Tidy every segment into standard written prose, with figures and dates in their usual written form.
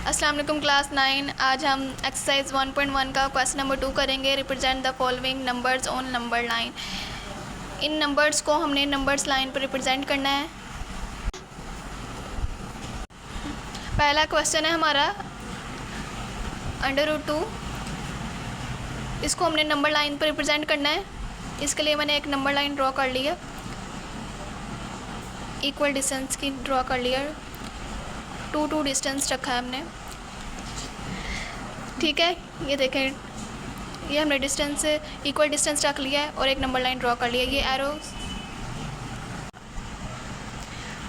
अस्सलाम वालेकुम क्लास 9। आज हम एक्सरसाइज 1.1 का क्वेश्चन नंबर 2 करेंगे। Represent the following numbers on number line. In numbers को हमने नंबर्स लाइन पर रिप्रेजेंट करना है। पहला क्वेश्चन है हमारा √2। इसको हमने नंबर लाइन पर रिप्रेजेंट करना है। इसके लिए मैंने एक नंबर लाइन ड्रॉ कर ली है, इक्वल डिस्टेंस की ड्रॉ कर लिया। 2 डिस्टेंस रखा है हमने, ठीक है। ये देखें, ये हमने डिस्टेंस इक्वल डिस्टेंस रख लिया है और एक नंबर लाइन ड्रॉ कर लिया है। ये एरोस,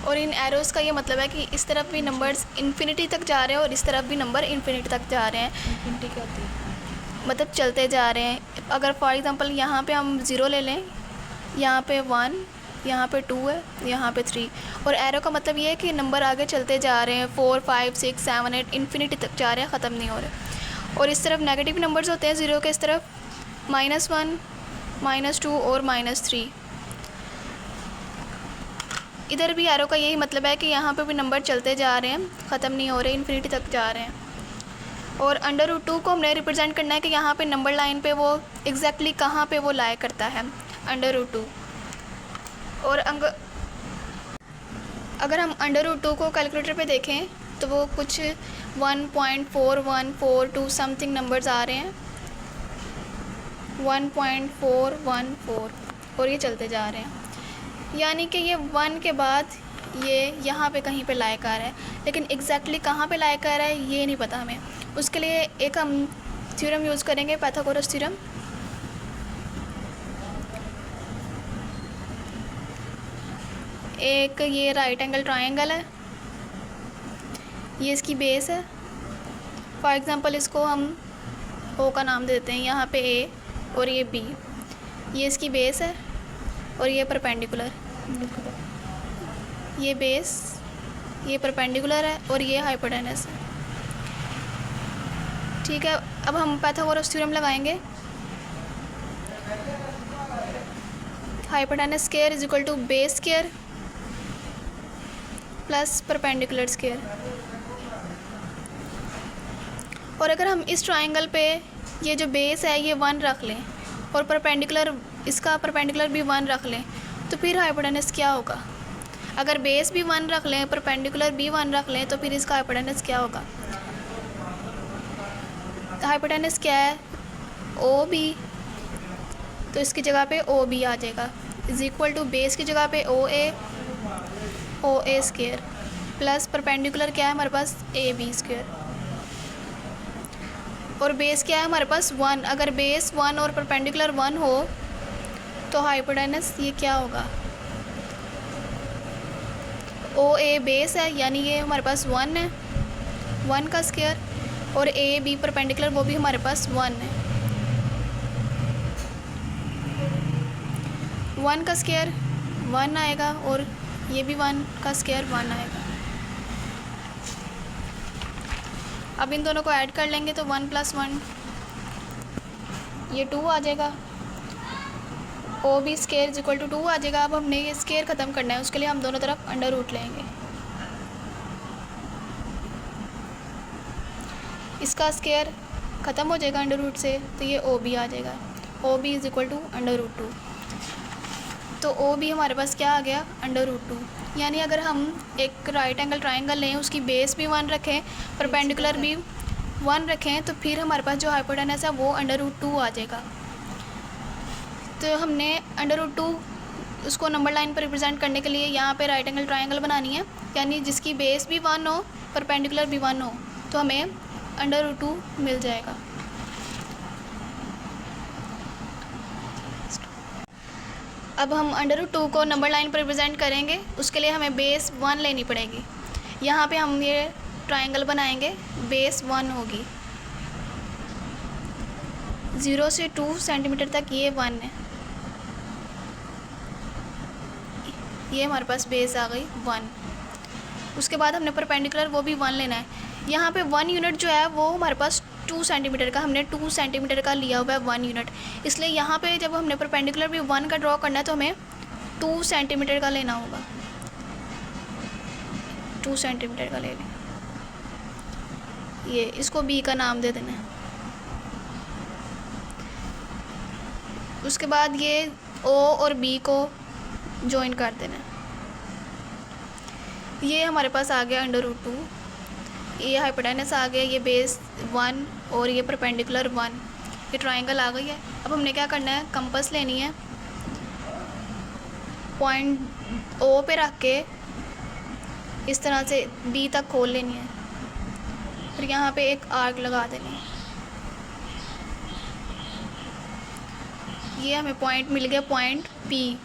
और इन एरोस का ये मतलब है कि इस तरफ भी नंबर्स इन्फिनिटी तक जा रहे हैं और इस तरफ भी नंबर इन्फिनिटी तक जा रहे हैं। इन्फिनिटी क्या होती है? मतलब चलते जा रहे हैं। अगर फॉर एग्ज़ाम्पल यहाँ पे हम 0 ले लें, यहाँ पे 1, यहाँ पे 2 है, यहाँ पे 3, और एरो का मतलब ये है कि नंबर आगे चलते जा रहे हैं। 4, 5, 6, 7, 8 इन्फिनिटी तक जा रहे हैं, ख़त्म नहीं हो रहे। और इस तरफ नेगेटिव नंबर्स होते हैं 0 के इस तरफ, -1, -2 और -3। इधर भी एरो का यही मतलब है कि यहाँ पे भी नंबर चलते जा रहे हैं, ख़त्म नहीं हो रहे, इन्फिनिटी तक जा रहे हैं। और √2 को हमने रिप्रेजेंट करना है कि यहाँ पे नंबर लाइन पे वो एग्जैक्टली कहाँ पे वो लाया करता है √2। और अगर हम √2 को कैलकुलेटर पे देखें तो वो कुछ 1.4142 समथिंग नंबर्स आ रहे हैं, 1.414, और ये चलते जा रहे हैं। यानी कि ये 1 के बाद ये यहाँ पे कहीं पे लायक आ रहा है, लेकिन एग्जैक्टली कहाँ पे लायक आ रहा है ये नहीं पता हमें। उसके लिए एक हम थ्योरम यूज़ करेंगे, पाइथागोरस थ्योरम। एक ये राइट एंगल ट्रायंगल है, ये इसकी बेस है। फॉर एग्ज़ाम्पल इसको हम ओ का नाम देते हैं, यहाँ पे ए और ये बी। ये इसकी बेस है और ये परपेंडिकुलर, ये बेस, ये परपेंडिकुलर है और ये हाइपोटेनस है, ठीक है। अब हम पाइथागोरस थ्योरम लगाएंगे। Hypotenuse square is equal to base square plus perpendicular square. और अगर हम इस ट्रायंगल पे ये जो बेस है ये 1 रख लें और परपेंडिकुलर, इसका परपेंडिकुलर भी 1 रख लें, तो फिर हाइपोटेनस क्या होगा? अगर बेस भी 1 रख लें, परपेंडिकुलर भी 1 रख लें, तो फिर इसका हाइपोटेनस क्या होगा? हाइपोटेनस क्या है? OB, तो इसकी जगह पे OB आ जाएगा, इज इक्वल टू बेस की जगह पे OA स्क्वायर प्लस परपेंडिकुलर क्या है हमारे पास? AB square. और बेस क्या है हमारे पास? 1। अगर बेस 1 और परपेंडिकुलर 1 हो तो हाइपोटेनस ये क्या होगा? OA बेस है, यानी ये हमारे पास 1 है, 1 का स्क्वायर, और AB परपेंडिकुलर वो भी हमारे पास 1 है, 1 का स्क्वायर 1 आएगा और ये भी 1 का स्क्वायर 1 आएगा। अब इन दोनों को ऐड कर लेंगे तो 1 + 1 ये 2 आ जाएगा। OB square is equal to 2 आ जाएगा। अब हमने ये स्क्वायर ख़त्म करना है, उसके लिए हम दोनों तरफ √ लेंगे। इसका स्क्वायर ख़त्म हो जाएगा √ से, तो ये OB आ जाएगा। OB is equal to √2। तो OB हमारे पास क्या आ गया? √2। यानी अगर हम एक राइट एंगल ट्रायंगल लें, उसकी बेस भी 1 रखें, परपेंडिकुलर भी 1 रखें, तो फिर हमारे पास जो हाइपोटेनस है वो √2 आ जाएगा। तो हमने √2 उसको नंबर लाइन पर रिप्रेजेंट करने के लिए यहाँ पे राइट एंगल ट्रायंगल बनानी है, यानी जिसकी बेस भी 1 हो, परपेंडिकुलर भी 1 हो, तो हमें √2 मिल जाएगा। अब हम √2 को नंबर लाइन पर रिप्रेजेंट करेंगे, उसके लिए हमें बेस 1 लेनी पड़ेगी। यहाँ पे हम ये ट्रायंगल बनाएंगे, बेस 1 होगी, 0 से 2 सेंटीमीटर तक ये 1 है, ये हमारे पास बेस आ गई 1। उसके बाद हमने परपेंडिकुलर वो भी 1 लेना है। यहाँ पे 1 यूनिट जो है वो हमारे पास 2 सेंटीमीटर का, हमने 2 सेंटीमीटर का लिया हुआ है 1 यूनिट। इसलिए यहाँ पे जब हमने परपेंडिकुलर भी 1 का ड्रॉ करना है तो हमें 2 सेंटीमीटर का लेना होगा, 2 सेंटीमीटर का ले लें। ये इसको बी का नाम दे देना है। उसके बाद ये ओ और बी को जॉइन कर देना है। ये हमारे पास आ गया √2, ये हाइपोटेनस आ गया, ये बेस 1 और ये परपेंडिकुलर 1, ये ट्राइंगल आ गई है। अब हमने क्या करना है, कंपास लेनी है, पॉइंट ओ पे रख के इस तरह से बी तक खोल लेनी है, फिर यहाँ पे एक आर्क लगा देनी है। ये हमें पॉइंट मिल गया, पॉइंट पी,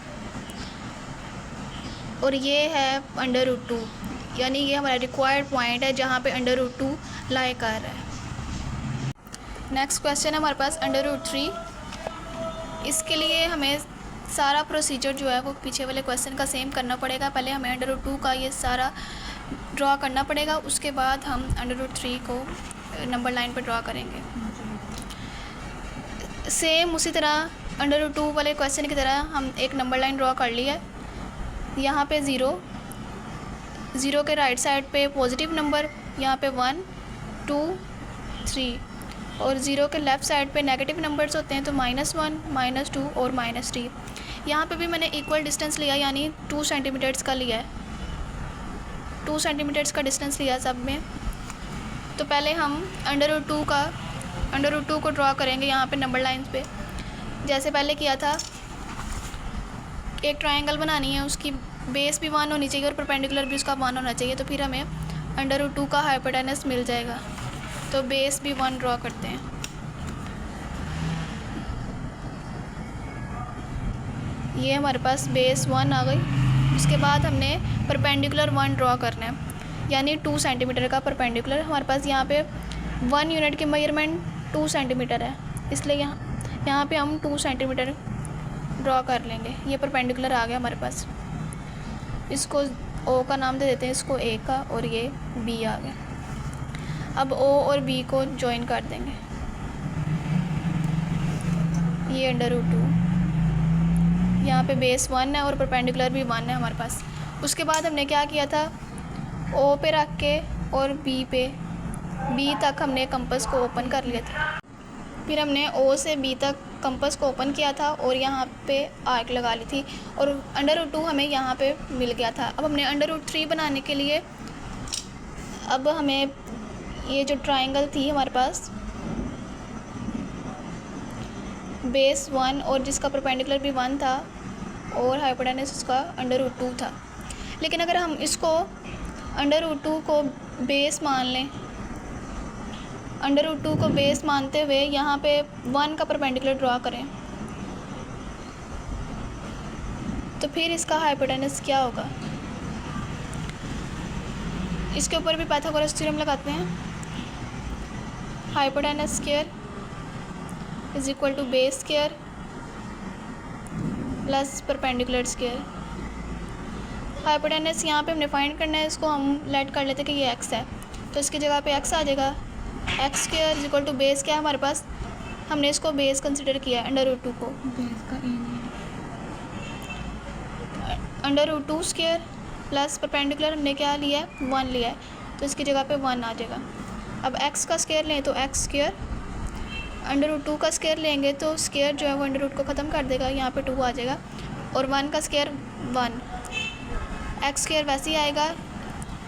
और ये है √2, यानी ये हमारा रिक्वायर्ड पॉइंट है जहाँ पे √2 लाई कर रहा है। नेक्स्ट क्वेश्चन है हमारे पास √3। इसके लिए हमें सारा प्रोसीजर जो है वो पीछे वाले क्वेश्चन का सेम करना पड़ेगा। पहले हमें √2 का ये सारा ड्रॉ करना पड़ेगा, उसके बाद हम √3 को नंबर लाइन पर ड्रॉ करेंगे। सेम उसी तरह √2 वाले क्वेश्चन की तरह हम एक नंबर लाइन ड्रॉ कर ली है। यहाँ पे 0 के राइट साइड पे पॉजिटिव नंबर, यहाँ पे 1 2 3, और 0 के लेफ़्ट साइड पे नेगेटिव नंबर्स होते हैं, तो -1 -2 और -3। यहाँ पे भी मैंने इक्वल डिस्टेंस लिया, यानी 2 सेंटीमीटर्स का लिया है, 2 सेंटीमीटर्स का डिस्टेंस लिया सब में। तो पहले हम √2 को ड्रॉ करेंगे यहाँ पे नंबर लाइन्स पे, जैसे पहले किया था। एक ट्रायंगल बनानी है, उसकी बेस भी 1 होनी चाहिए और परपेंडिकुलर भी उसका 1 होना चाहिए, तो फिर हमें √2 का हाइपोटेनस मिल जाएगा। तो बेस भी 1 ड्रॉ करते हैं। ये हमारे पास बेस 1 आ गई। उसके बाद हमने परपेंडिकुलर 1 ड्रॉ करना है, यानी 2 सेंटीमीटर का परपेंडिकुलर। हमारे पास यहाँ पे 1 यूनिट की मेजरमेंट 2 सेंटीमीटर है, इसलिए यहाँ पे हम 2 सेंटीमीटर ड्रॉ कर लेंगे। ये परपेंडिकुलर आ गया हमारे पास, इसको ओ का नाम दे देते हैं, इसको ए का, और ये बी आ गया। अब ओ और बी को जॉइन कर देंगे, ये √2, यहाँ पे बेस 1 है और परपेंडिकुलर भी 1 है हमारे पास। उसके बाद हमने क्या किया था, ओ पे रख के और बी तक हमने कंपास को ओपन कर लिया था। फिर हमने ओ से बी तक कंपास को ओपन किया था और यहाँ पे आर्क लगा ली थी, और √2 हमें यहाँ पे मिल गया था। अब हमने √3 बनाने के लिए, अब हमें ये जो ट्रायंगल थी हमारे पास बेस 1 और जिसका परपेंडिकुलर भी 1 था और हाइपोटेनस उसका √2 था, लेकिन अगर हम इसको √2 को बेस मान लें, √2 को बेस मानते हुए यहाँ पे 1 का परपेंडिकुलर ड्रॉ करें, तो फिर इसका हाइपोटेनस क्या होगा। इसके ऊपर भी पाइथागोरस थ्योरम लगाते हैं। Hypotenuse square = base square plus perpendicular square. Hypotenuse यहाँ पे हमने फाइंड करना है, इसको हम लेट कर लेते हैं कि ये x है, तो इसकी जगह पे x आ जाएगा। x² = बेस क्या है हमारे पास, हमने इसको बेस कंसिडर किया है √2 को, बेस का ए नहीं है। √2 स्क्वायर प्लस परपेंडिकुलर हमने क्या लिया है, 1 लिया है, तो इसकी जगह पे 1 आ जाएगा। अब x का स्क्वायर लें तो x², √2 का स्क्वायर लेंगे तो स्क्वायर जो है वो √2 को ख़त्म कर देगा, यहाँ पे 2 आ जाएगा, और 1 का स्क्वायर 1, x² वैसे ही आएगा,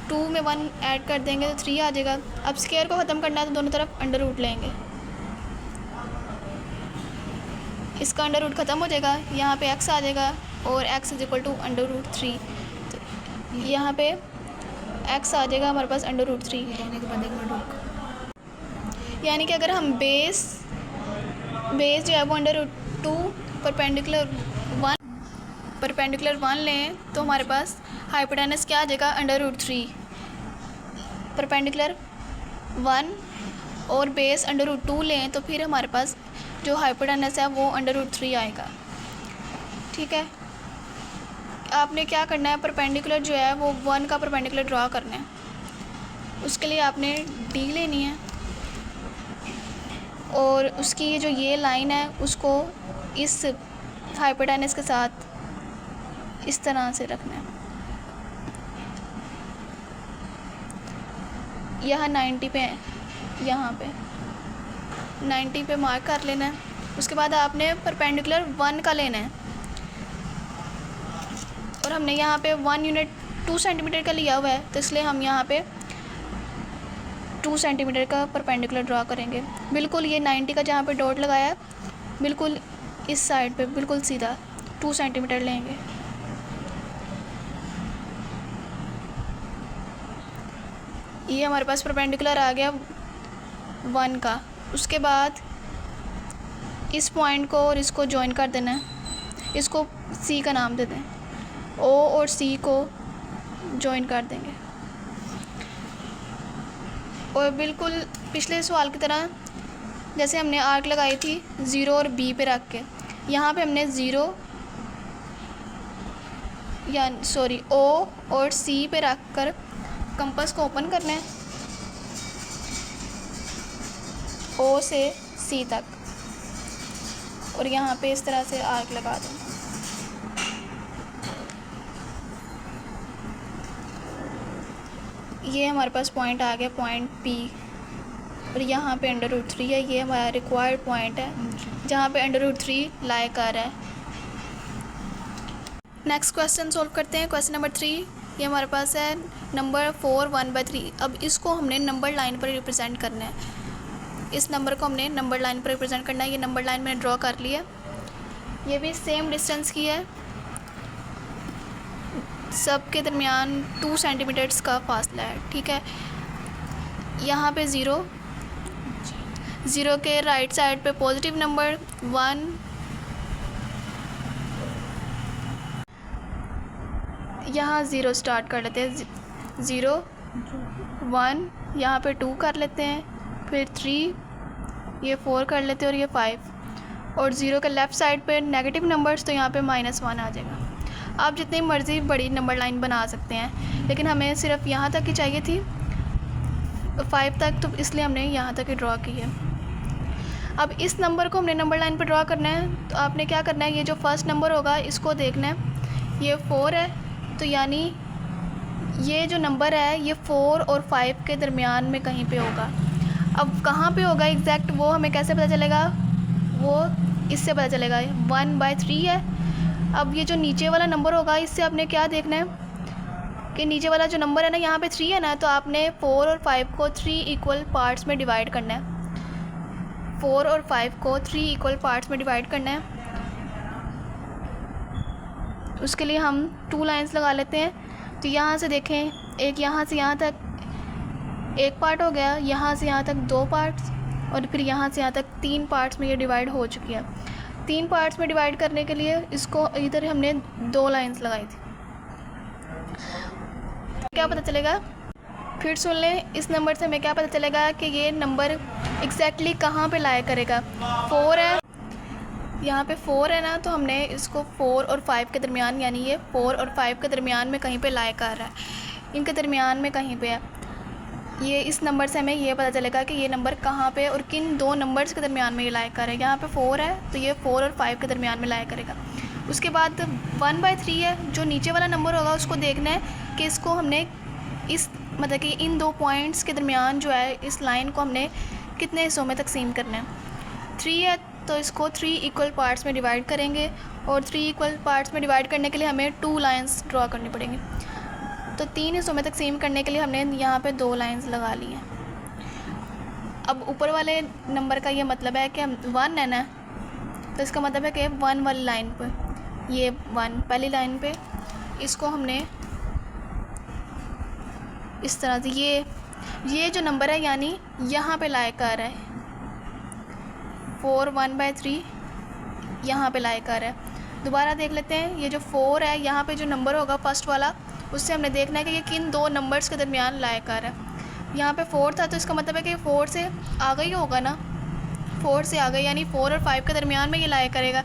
2 में 1 ऐड कर देंगे तो 3 आ जाएगा। अब स्क्वायर को ख़त्म करना है तो दोनों तरफ √ लेंगे, इसका √ ख़त्म हो जाएगा, यहाँ पे x आ जाएगा और x = √3, तो यहाँ पे x आ जाएगा हमारे पास √3। लेने के बाद 1 मिनट रुक। यानी कि अगर हम बेस जो है वो √2 परपेंडिकुलर 1 लें तो हमारे पास हाइपोटेनस क्या आ जाएगा, √3, परपेंडिकुलर 1 और बेस √2 लें तो फिर हमारे पास जो हाइपोटेनस है वो √3 आएगा। ठीक है, आपने क्या करना है, परपेंडिकुलर जो है वो 1 का परपेंडिकुलर ड्रॉ करना है। उसके लिए आपने D लेनी है और उसकी जो ये लाइन है उसको इस हाइपोटेनस के साथ इस तरह से रखना है। यहाँ 90 पे है, यहाँ पे 90 पे मार्क कर लेना है। उसके बाद आपने परपेंडिकुलर 1 का लेना है, और हमने यहाँ पे 1 यूनिट 2 सेंटीमीटर का लिया हुआ है, तो इसलिए हम यहाँ पे 2 सेंटीमीटर का परपेंडिकुलर ड्रा करेंगे। बिल्कुल ये 90 का जहाँ पे डॉट लगाया है, बिल्कुल इस साइड पे बिल्कुल सीधा 2 सेंटीमीटर लेंगे। ये हमारे पास परपेंडिकुलर आ गया 1 का। उसके बाद इस पॉइंट को और इसको जॉइन कर देना है, इसको सी का नाम दे दें, ओ और सी को जॉइन कर देंगे। और बिल्कुल पिछले सवाल की तरह जैसे हमने आर्क लगाई थी 0 और बी पे रख के, यहाँ पे हमने 0 या सॉरी ओ और सी पे रख कर कंपास को ओपन करना है, ओ से सी तक, और यहाँ पे इस तरह से आर्क लगा दें। ये हमारे पास पॉइंट आ गया, पॉइंट पी, और यहाँ पे √3 है। ये हमारा रिक्वायर्ड पॉइंट है जहाँ पे √3 लाई कर रहा है। नेक्स्ट क्वेश्चन सोल्व करते हैं। क्वेश्चन नंबर 3, ये हमारे पास है नंबर 4 1/3। अब इसको हमने नंबर लाइन पर रिप्रेजेंट करना है। इस नंबर को हमने नंबर लाइन पर रिप्रेजेंट करना है। ये नंबर लाइन मैंने ड्रॉ कर लिया। ये भी सेम डिस्टेंस की है, सब के दरमियान 2 सेंटीमीटर्स का फासला है, ठीक है। यहाँ पे 0 के राइट साइड पे पॉजिटिव नंबर 1, यहाँ 0 स्टार्ट कर लेते हैं, 0 1, यहाँ पे 2 कर लेते हैं, फिर 3, ये 4 कर लेते हैं, और ये 5, और 0 के लेफ़्ट साइड पे नेगेटिव नंबर्स, तो यहाँ पे -1 आ जाएगा। आप जितनी मर्ज़ी बड़ी नंबर लाइन बना सकते हैं, लेकिन हमें सिर्फ यहाँ तक ही चाहिए थी, 5 तक, तो इसलिए हमने यहाँ तक ही ड्रॉ की है। अब इस नंबर को हमने नंबर लाइन पर ड्रॉ करना है, तो आपने क्या करना है, ये जो फर्स्ट नंबर होगा इसको देखना है, ये 4 है, तो यानी ये जो नंबर है ये 4 और 5 के दरमियान में कहीं पे होगा। अब कहाँ पे होगा एग्जैक्ट, वो हमें कैसे पता चलेगा, वो इससे पता चलेगा, 1/3 है। अब ये जो नीचे वाला नंबर होगा, इससे आपने क्या देखना है कि नीचे वाला जो नंबर है ना, यहाँ पे 3 है ना, तो आपने 4 और 5 को 3 इक्वल पार्ट्स में डिवाइड करना है। 4 और 5 को 3 इक्वल पार्ट्स में डिवाइड करना है। उसके लिए हम 2 लाइंस लगा लेते हैं। तो यहाँ से देखें, एक यहाँ से यहाँ तक एक पार्ट हो गया, यहाँ से यहाँ तक 2 पार्ट्स, और फिर यहाँ से यहाँ तक 3 पार्ट्स में ये डिवाइड हो चुकी है। 3 पार्ट्स में डिवाइड करने के लिए इसको इधर हमने 2 लाइंस लगाई थी। क्या पता चलेगा, फिर सुन लें, इस नंबर से हमें क्या पता चलेगा कि ये नंबर एग्जैक्टली कहाँ पे लाया करेगा। 4 है, यहाँ पे 4 है ना, तो हमने इसको 4 और 5 के दरमियान, यानी ये 4 और 5 के दरमियान में कहीं पे लाया कर रहा है, इनके दरमियान में कहीं पे है। ये इस नंबर से हमें ये पता चलेगा कि ये नंबर कहाँ पे और किन 2 नंबर्स के दरमियान में ये लाया कर है। यहाँ पे 4 है, तो ये 4 और 5 के दरमियान में लाया करेगा। उसके बाद 1/3 है, जो नीचे वाला नंबर होगा उसको देखना है कि इसको हमने इस मतलब कि इन 2 पॉइंट्स के दरमियान जो है, इस लाइन को हमने कितने हिस्सों में तकसीम करना है। 3 है, तो इसको 3 इक्वल पार्ट्स में डिवाइड करेंगे, और 3 इक्वल पार्ट्स में डिवाइड करने के लिए हमें 2 लाइंस ड्रॉ करनी पड़ेंगी। तो 3 हिस्सों में तकसीम करने के लिए हमने यहाँ पे 2 लाइंस लगा ली हैं। अब ऊपर वाले नंबर का ये मतलब है कि 1 है ना, तो इसका मतलब है कि 1 वाली लाइन पर, ये 1 पहली लाइन पे, इसको हमने इस तरह से ये जो नंबर है यानी यहाँ पे लाया कर रहा है, 4 1/3 यहाँ पे लाया कर रहा है। दोबारा देख लेते हैं, ये जो 4 है, यहाँ पे जो नंबर होगा फर्स्ट वाला, उससे हमने देखना है कि ये किन 2 नंबर्स के दरमियान लाया कर रहा है। यहाँ पे 4 था, तो इसका मतलब है कि 4 से आगे ही होगा ना, 4 से आगे, यानी 4 और 5 के दरमियान में ये लाया करेगा।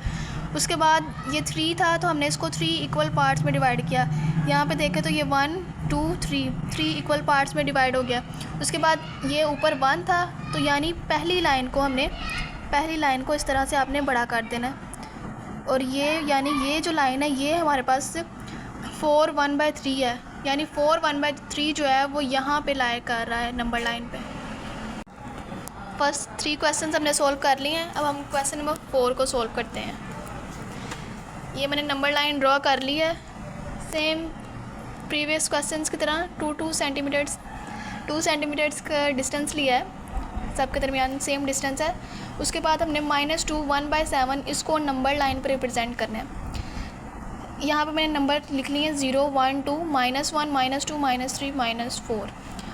उसके बाद ये 3 था, तो हमने इसको 3 इक्वल पार्ट्स में डिवाइड किया। यहाँ पे देखें तो ये 1 2 3 इक्वल पार्ट्स में डिवाइड हो गया। उसके बाद ये ऊपर 1 था, तो यानी पहली लाइन को इस तरह से आपने बड़ा कर देना है, और ये यानी ये जो लाइन है ये हमारे पास 4 1/3 है, यानी 4 1/3 जो है वो यहाँ पे लाया कर रहा है नंबर लाइन पे। फर्स्ट 3 क्वेश्चन हमने सोल्व कर लिए हैं। अब हम क्वेश्चन नंबर 4 को सोल्व करते हैं। ये मैंने नंबर लाइन ड्रॉ कर ली है सेम प्रीवियस क्वेश्चंस की तरह। 2 सेंटीमीटर्स का डिस्टेंस लिया है, सबके दरमियान सेम डिस्टेंस है। उसके बाद हमने -2 1/7 इसको नंबर लाइन पर रिप्रेजेंट करना है। यहाँ पे मैंने नंबर लिख लिए हैं 0 1 2 -1 -2 -3 -4।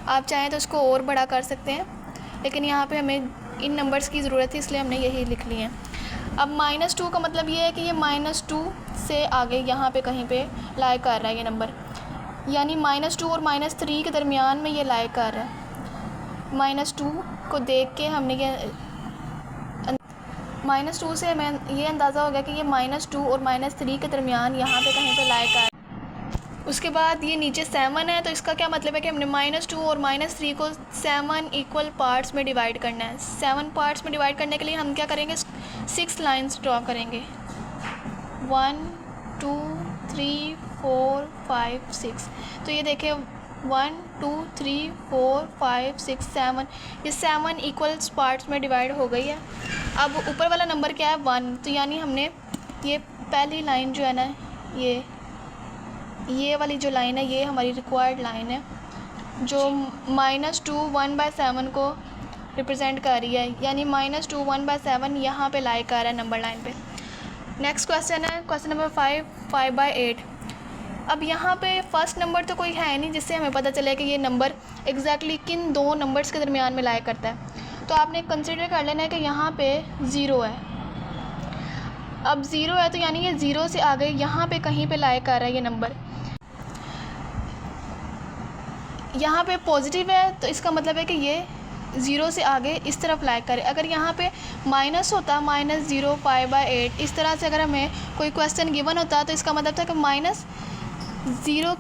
आप चाहें तो इसको और बड़ा कर सकते हैं, लेकिन यहाँ पे हमें इन नंबर्स की ज़रूरत है इसलिए हमने यही लिख लिए हैं। अब -2 का मतलब ये है कि ये -2 से आगे यहाँ पे कहीं पे लाई कर रहा है ये नंबर, यानी -2 और -3 के दरमियान में ये लाई कर रहा है। -2 को देख के हमने ये -2 से हमें ये अंदाज़ा हो गया कि ये -2 और -3 के दरमियान यहाँ पे कहीं पे लाई कर। उसके बाद ये नीचे 7 है, तो इसका क्या मतलब है कि हमने -2 और -3 को 7 इक्वल पार्ट्स में डिवाइड करना है। 7 पार्ट्स में डिवाइड करने के लिए हम क्या करेंगे, 6 लाइंस ड्रॉ करेंगे। 1 2 3 4 5 6। तो ये देखिए 1 2 3 4 5 6 7, ये 7 इक्वल पार्ट्स में डिवाइड हो गई है। अब ऊपर वाला नंबर क्या है 1, तो यानी हमने ये पहली लाइन जो है ना, ये वाली जो लाइन है ये हमारी रिक्वायर्ड लाइन है, जो -2 1/7 को रिप्रेजेंट कर रही है, यानी -2 1/7 यहाँ पे लाई कर रहा है नंबर लाइन पे। नेक्स्ट क्वेश्चन है क्वेश्चन नंबर 5/8। अब यहाँ पे फर्स्ट नंबर तो कोई है नहीं जिससे हमें पता चले कि ये नंबर एग्जैक्टली किन दो नंबर्स के दरमियान में लाई करता है। तो आपने कंसिडर कर लेना है कि यहाँ पे 0 है। अब 0 है तो यानी ये 0 से आगे यहाँ पे कहीं पे लाई कर रहा है ये नंबर। यहाँ पे पॉजिटिव है तो इसका मतलब है कि ये 0 से आगे इस तरफ लाई करे। अगर यहाँ पे माइनस होता -0 5/8, इस तरह से अगर हमें कोई क्वेश्चन गिवन होता तो इसका मतलब था कि -0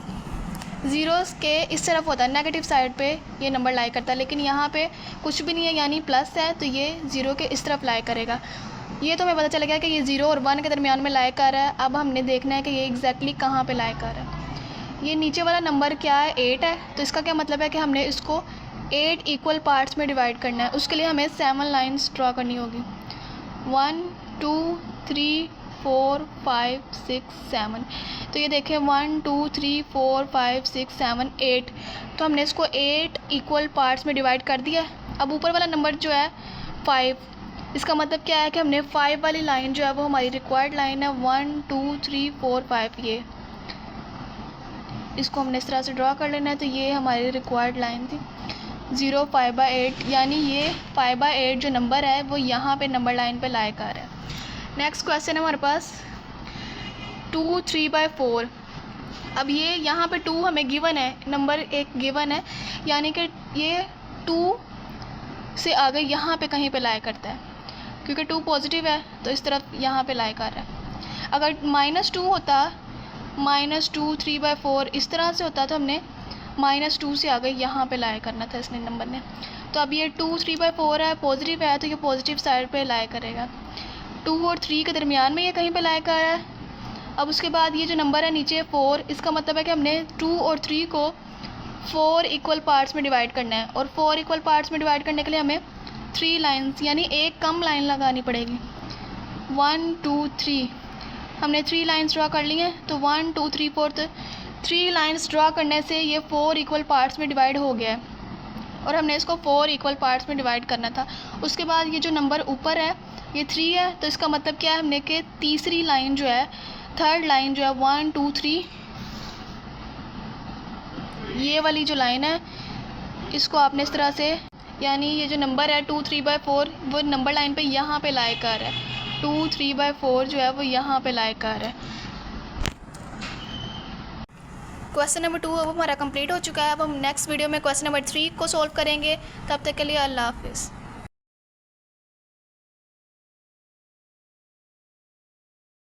के इस तरफ होता है, नेगेटिव साइड पे ये नंबर लाई करता है। लेकिन यहाँ पे कुछ भी नहीं है, यानी प्लस है, तो ये 0 के इस तरफ लाई करेगा। ये तो हमें पता चल गया कि ये 0 और 1 के दरमियान में लाई कर रहा है। अब हमने देखना है कि ये एग्जैक्टली कहाँ पे लाई कर रहा है। ये नीचे वाला नंबर क्या है 8 है, तो इसका क्या मतलब है कि हमने इसको 8 इक्वल पार्ट्स में डिवाइड करना है। उसके लिए हमें 7 लाइंस ड्रॉ करनी होगी। 1 2 3 4 5 6 7। तो ये देखें 1 2 3 4 5 6 7 8। तो हमने इसको 8 इक्वल पार्ट्स में डिवाइड कर दिया। अब ऊपर वाला नंबर जो है 5, इसका मतलब क्या है कि हमने 5 वाली लाइन जो है वो हमारी रिक्वायर्ड लाइन है। 1 2 3 4 5, ये इसको हमने इस तरह से ड्रॉ कर लेना है। तो ये हमारी रिक्वायर्ड लाइन थी 0 5/8, यानी ये 5/8 जो नंबर है वो यहाँ पे नंबर लाइन पे लाई कर है। नेक्स्ट क्वेश्चन है हमारे पास 2 3/4। अब ये यहाँ पे 2 हमें गिवन है, नंबर एक गिवन है, यानी कि ये 2 से आगे यहाँ पे कहीं पे लाई करता है, क्योंकि 2 पॉजिटिव है तो इस तरफ यहाँ पे लाई कर रहा है। अगर -2 होता, -2 3/4 इस तरह से होता, तो हमने -2 से आगे यहाँ पे लाई करना था इसने नंबर ने। तो अब ये 2 3/4 है, पॉजिटिव है, तो ये पॉजिटिव साइड पे लाई करेगा। 2 और 3 के दरमियान में ये कहीं पे लाई कर रहा है। अब उसके बाद ये जो नंबर है नीचे 4, इसका मतलब है कि हमने 2 और 3 को 4 इक्वल पार्ट्स में डिवाइड करना है। और 4 इक्वल पार्ट्स में डिवाइड करने के लिए हमें 3 लाइन्स, यानी एक कम लाइन लगानी पड़ेगी। 1 2 3, हमने 3 लाइन्स ड्रॉ कर ली हैं। तो 1 2 3 4, 3 लाइन्स ड्रॉ करने से ये 4 इक्वल पार्ट्स में डिवाइड हो गया है, और हमने इसको 4 इक्वल पार्ट्स में डिवाइड करना था। उसके बाद ये जो नंबर ऊपर है ये 3 है, तो इसका मतलब क्या है हमने कि तीसरी लाइन जो है, थर्ड लाइन जो है 1 2 3, ये वाली जो लाइन है इसको आपने इस तरह से, यानी ये जो नंबर है 2 3/4 वो नंबर लाइन पे यहाँ पे लाई कर है। 2 3/4 जो है वो यहाँ पे लाई कर है। क्वेश्चन नंबर 2 अब हमारा कंप्लीट हो चुका है। अब हम नेक्स्ट वीडियो में क्वेश्चन नंबर 3 को सॉल्व करेंगे। तब तक के लिए अल्लाह हाफिज़।